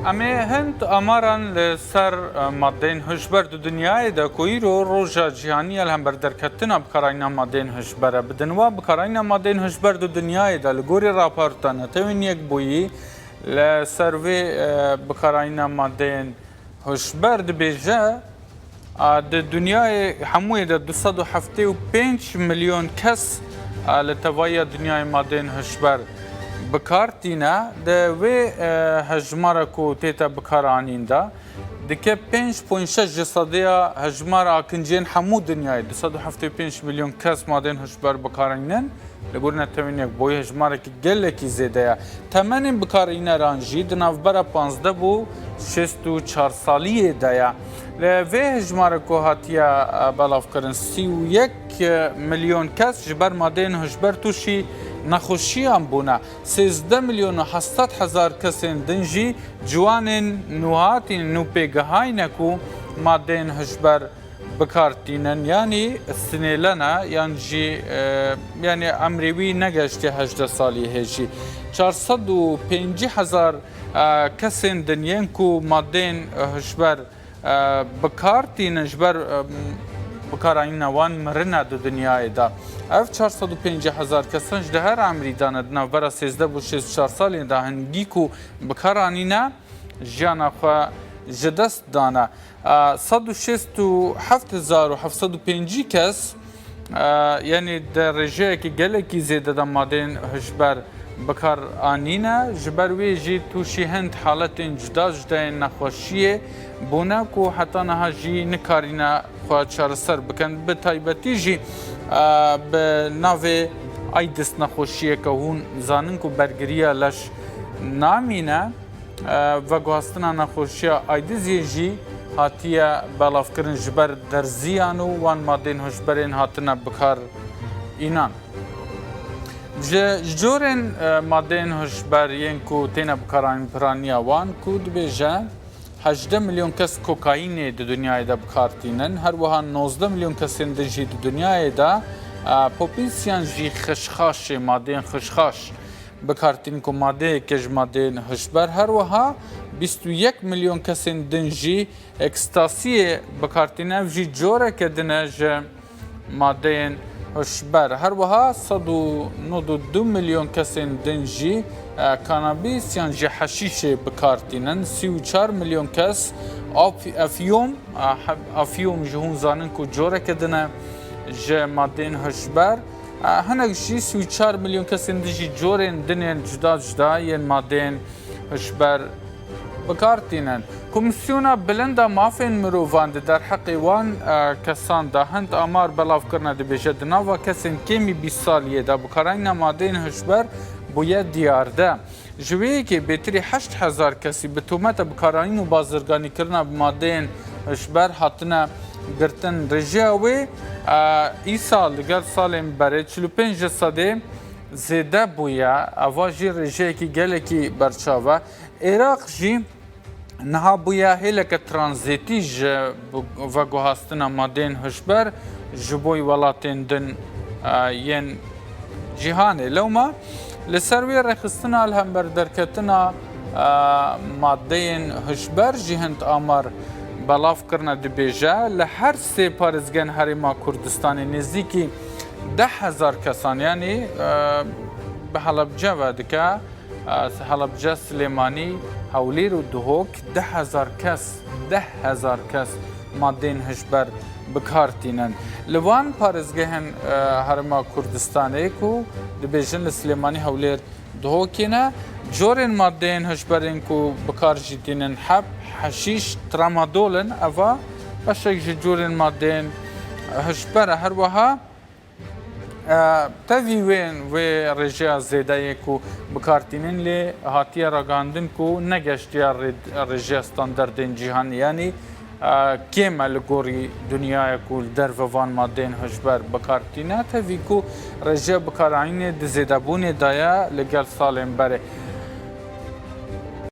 امی هند آماران لسر مادین هشبر دو دنیای دا کوی رو روژا جهانی الهم بردرکتنا بکاراینا مادین هشبره بدنوا بکاراینا مادین هشبر دو دنیای دا لگوری راپارتانه توین یک بویی لسر وی بکاراینا مادین هشبر دبیجه د دنیای هموی دا 275 میلیون کس لتوای دنیای مادین هشبر بکارتینه ده و هجمارا کو تیتا بکارانین دا دکه 5.6% هجمار آکنجین همو دنیای 275 میلیون کس مادین هشبر بکارینن لگورنا توین یک بوی هجمارا که گله کی زیده یا تمنین بکارینه رانجی دناف برا 15 بو 64 سالیه دایا لوی هجمارا کو هاتیا بالاف کرن 31 میلیون کس جبر مادین هشبر توشی نخوشی هم بونه 13 میلیون و 800 هزار کسین دنجی جوانین نوهاتین نو پیگهای نکو مادین هشبر بکارتینن یعنی سنیلنه یعنی امریوی نگشتی 18 سالی هجی 405 هزار کسین دنین کو مادین هشبر بکارتینن جبر بکارین وان مرنه دو دنیای دا اف 450 هزار کسان ده هر عمری داند نو برا 13 بو 64 سالی دا هنگی کو بکارانینه جانا خو جدست دانه 167,705 کس یعنی در رژه که گله کی زیده دا مادین هشبر بکار آنینه جبر وی جی توشی هند حالت جدا جدا نخوشیه بونه کو حتی نها جی نکارینه خواهد چار سر بکن به تایبتی جی به ناو ایدس نخوشیه که هون زانن کو برگریه لش نامینه و گوهستنا نخوشیه ایدزی جی هاتیه بلاف کرن جبر در زیانو وان مادین هشبرین هاتنه بکار اینان جورن مادین هشبرین کو تینا بکاران پرانیا وان کو دبیجه 18 میلیون کس کوکائین د دنیای دا بکارتینن هر وها 19 میلیون کسین دجی د دنیای دا پوپیسیان جی خشخاش مادین خشخاش بکارتین کو ماده کج مادین هشبر هر وها 21 میلیون کسین دنجی اکستاسی بکارتینه جی جوره که دنج مادین هشبر هر وها 192 میلیون کسین دنجی کانابیس یان جی حشیش بکارتینن 34 میلیون کس افیوم جهون زانن کو جوره کدنه جه مادین هشبر هنگ جی 34 میلیون کسین دنجی جورن دنین جدا جدا ین مادین هشبر بکارتینن کمیسیونا بلندا مافین مروفان در حقی وان کسان دا هند آمار بلاف کرنه دی بیشه دناوا کسین کمی 20 سالیه دا بکارین مادین هشبر بوید دیارده جویی که بهتری 8,000 کسی به تومت بکارین و بازرگانی کرنه بمادین هشبر هاتنه گرتن رژیاوی ای سال لگر سالیم بره 45 ساده زیده بویا اواجی رژیه که گله که برچاوه عراق جی نها بویا هیلک ترانزیتی و گوهاستنا مادین هشبر جبوی ولاتین دن ین جهانه لوما لسروی رخصتنا الهم بردرکتنا مادین هشبر جهند آمار بلاف کرنا دبیجه لحر سه پارزگن هریما کردستانی نزدیکی 10,000 کسان یعنی به حلبجه و دکه حلبجه سلیمانی هولیر و دهوک 10,000 کس مادین هشبر بکارتینن لوان پارزگهن هرما کردستانه کو دبیجن سلیمانی هولیر دهوکینه جورن مادین هشبرین کو بکار جدینن حب حشیش ترامادولن اوا بشک جورن مادین هشبر هر وها تاوی وین و رژیا زیده کو بکارتینن لی هاتیه راگاندن کو نگشتی رژیا استانداردین جهان یعنی کم الگوری دنیای کو در وان مادین هشبر بکارتینه تاوی کو رژیا بکارعین دزیده بونه دایا لگل سالم بره